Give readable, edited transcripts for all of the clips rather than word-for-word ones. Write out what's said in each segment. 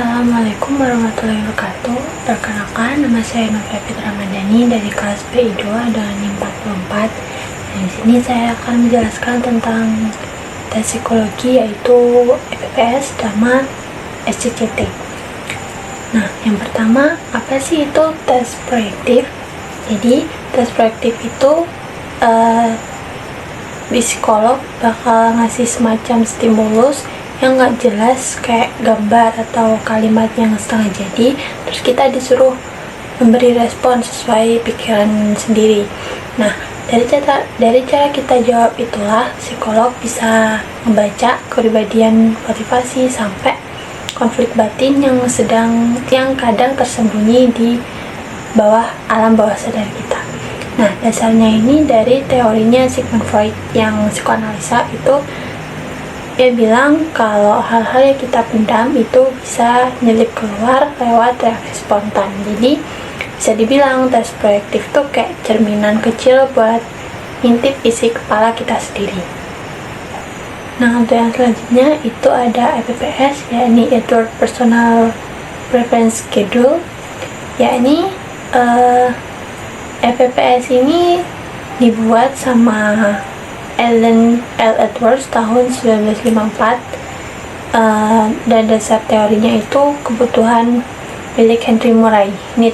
Assalamualaikum warahmatullahi wabarakatuh. Perkenalkan, nama saya Novia Fitri Ramadhani dari kelas PI2 dengan NIM 44. Di sini saya akan menjelaskan tentang tes psikologi, yaitu EPPS sama SCCT. Nah, yang pertama, apa sih itu tes proyektif? Jadi, tes proyektif itu psikolog bakal ngasih semacam stimulus yang nggak jelas kayak gambar atau kalimat yang setengah jadi, terus kita disuruh memberi respon sesuai pikiran sendiri. Nah, dari cara kita jawab itulah psikolog bisa membaca kepribadian, motivasi sampai konflik batin yang kadang tersembunyi di bawah alam bawah sadar kita. Nah, dasarnya ini dari teorinya Sigmund Freud yang psikoanalisa itu. Dia bilang kalau hal-hal yang kita pendam itu bisa nyelip keluar lewat reaksi spontan. Jadi bisa dibilang tes proyektif tuh kayak cerminan kecil buat ngintip isi kepala kita sendiri. Nah, untuk yang selanjutnya itu ada EPPS, yakni Edward Personal Preference Schedule. Yakni EPPS ini dibuat sama Alan L. Edwards tahun 1954, dan dasar teorinya itu kebutuhan milik Henry Murray need.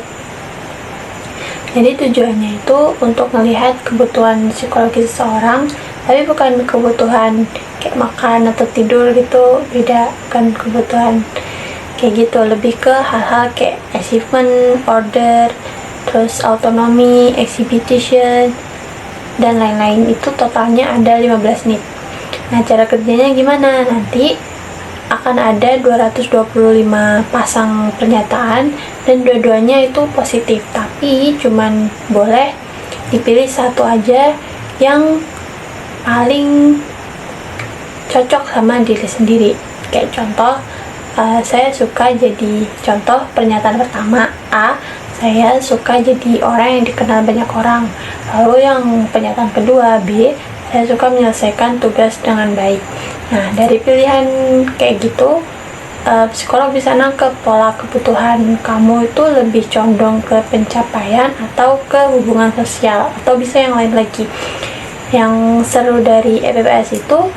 Jadi tujuannya itu untuk melihat kebutuhan psikologi seseorang, tapi bukan kebutuhan kayak makan atau tidur gitu, beda, bukan kebutuhan kayak gitu, lebih ke hal-hal kayak achievement, order, terus autonomy, exhibition, dan lain-lain. Itu totalnya ada 15 menit. Nah, cara kerjanya gimana? Nanti akan ada 225 pasang pernyataan dan dua-duanya itu positif, tapi cuman boleh dipilih satu aja yang paling cocok sama diri sendiri. Kayak contoh, saya suka jadi contoh pernyataan pertama A, saya suka jadi orang yang dikenal banyak orang. Lalu yang pernyataan kedua B, saya suka menyelesaikan tugas dengan baik. Nah, dari pilihan kayak gitu, psikolog bisa nangkep pola kebutuhan kamu itu lebih condong ke pencapaian atau ke hubungan sosial, atau bisa yang lain lagi. Yang seru dari EPPS itu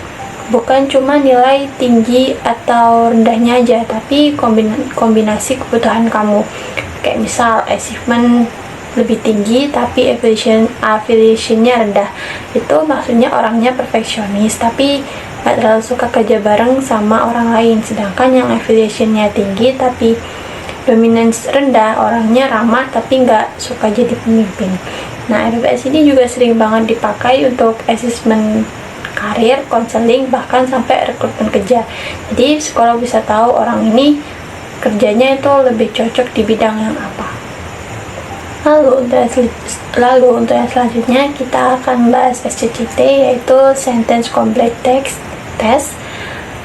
bukan cuma nilai tinggi atau rendahnya aja, tapi kombinasi kebutuhan kamu. Kayak misal achievement lebih tinggi tapi affiliation-nya rendah, itu maksudnya orangnya perfeksionis tapi gak terlalu suka kerja bareng sama orang lain. Sedangkan yang affiliation-nya tinggi tapi dominance rendah, orangnya ramah tapi gak suka jadi pemimpin. Nah, EPPS ini juga sering banget dipakai untuk assessment karir, konseling, bahkan sampai rekrutmen kerja. Jadi psikolog bisa tahu orang ini kerjanya itu lebih cocok di bidang yang apa. Lalu untuk yang selanjutnya kita akan bahas SCCT, yaitu Sentence Complete Text Test.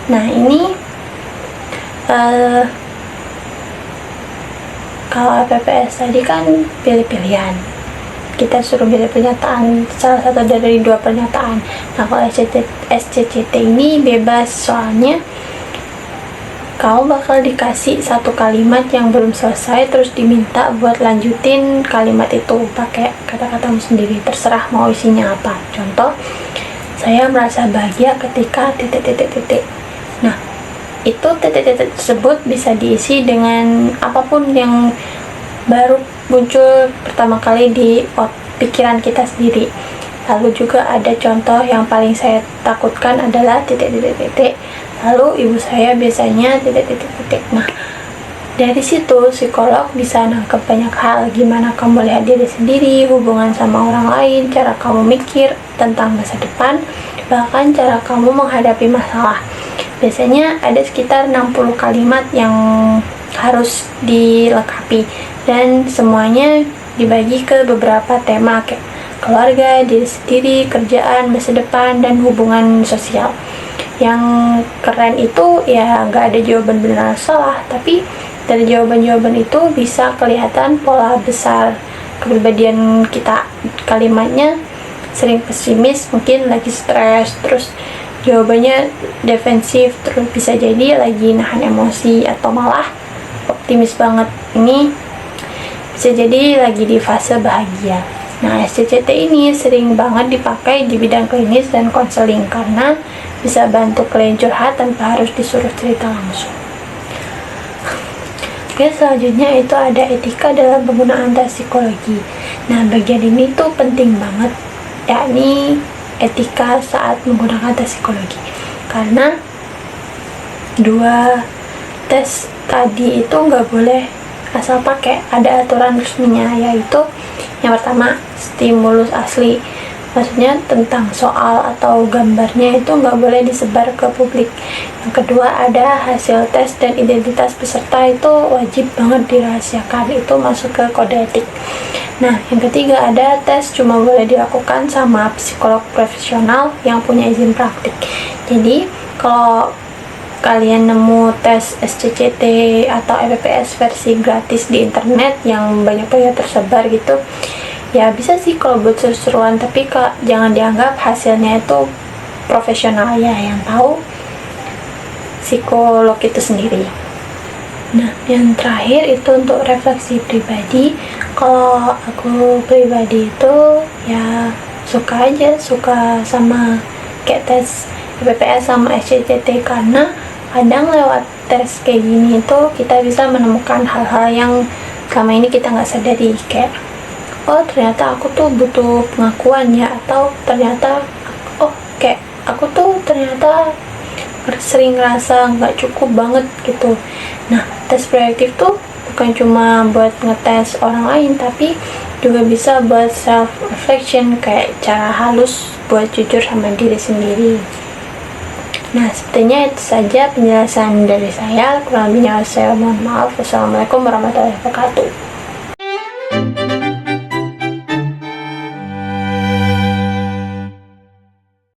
Nah, ini kalau PPS tadi kan pilih-pilihan, kita suruh pilih pernyataan, salah satu dari dua pernyataan. Nah, kalau SCCT ini bebas, soalnya kamu bakal dikasih satu kalimat yang belum selesai, terus diminta buat lanjutin kalimat itu pakai kata-katamu sendiri, terserah mau isinya apa. Contoh, saya merasa bahagia ketika titik-titik-titik. Nah, itu titik-titik tersebut bisa diisi dengan apapun yang baru muncul pertama kali di pikiran kita sendiri. Lalu juga ada contoh yang paling saya takutkan adalah titik-titik-titik. Lalu ibu saya biasanya titik-titik-titik. Nah, dari situ psikolog bisa nangkep banyak hal, gimana kamu lihat diri sendiri, hubungan sama orang lain, cara kamu mikir tentang masa depan, bahkan cara kamu menghadapi masalah. Biasanya ada sekitar 60 kalimat yang harus dilengkapi, dan semuanya dibagi ke beberapa tema kayak keluarga, diri sendiri, kerjaan, masa depan, dan hubungan sosial. Yang keren itu ya nggak ada jawaban benar salah, tapi dari jawaban-jawaban itu bisa kelihatan pola besar kepribadian kita. Kalimatnya sering pesimis, mungkin lagi stres, terus jawabannya defensif, terus bisa jadi lagi nahan emosi, atau malah optimis banget. Ini bisa jadi lagi di fase bahagia. Nah, SCCT ini sering banget dipakai di bidang klinis dan konseling karena bisa bantu klien curhat tanpa harus disuruh cerita langsung. Oke, selanjutnya itu ada etika dalam penggunaan tes psikologi. Nah, bagian ini tuh penting banget, yakni etika saat menggunakan tes psikologi. Karena dua tes tadi itu nggak boleh asal pakai, ada aturan resminya, yaitu yang pertama stimulus asli, maksudnya tentang soal atau gambarnya itu nggak boleh disebar ke publik. Yang kedua ada hasil tes dan identitas peserta itu wajib banget dirahasiakan, itu masuk ke kode etik. Nah, yang ketiga ada tes cuma boleh dilakukan sama psikolog profesional yang punya izin praktik. Jadi kalau kalian nemu tes SCCT atau EPPS versi gratis di internet yang banyak-banyak tersebar gitu, ya bisa sih kalau buat seru-seruan, tapi jangan dianggap hasilnya itu profesional, ya yang tahu psikolog itu sendiri. Nah, yang terakhir itu untuk refleksi pribadi. Kalau aku pribadi itu ya suka sama kayak tes EPPS sama SCCT, karena kadang lewat tes kayak gini itu kita bisa menemukan hal-hal yang selama ini kita nggak sadari, kayak oh ternyata aku tuh butuh pengakuan ya, atau ternyata kayak aku tuh ternyata sering ngerasa nggak cukup banget gitu. Nah, tes proyektif tuh bukan cuma buat ngetes orang lain, tapi juga bisa buat self reflection, kayak cara halus buat jujur sama diri sendiri. Nah, sepertinya itu saja penjelasan dari saya. Kurang lebihnya saya mohon maaf. Wassalamualaikum warahmatullahi wabarakatuh.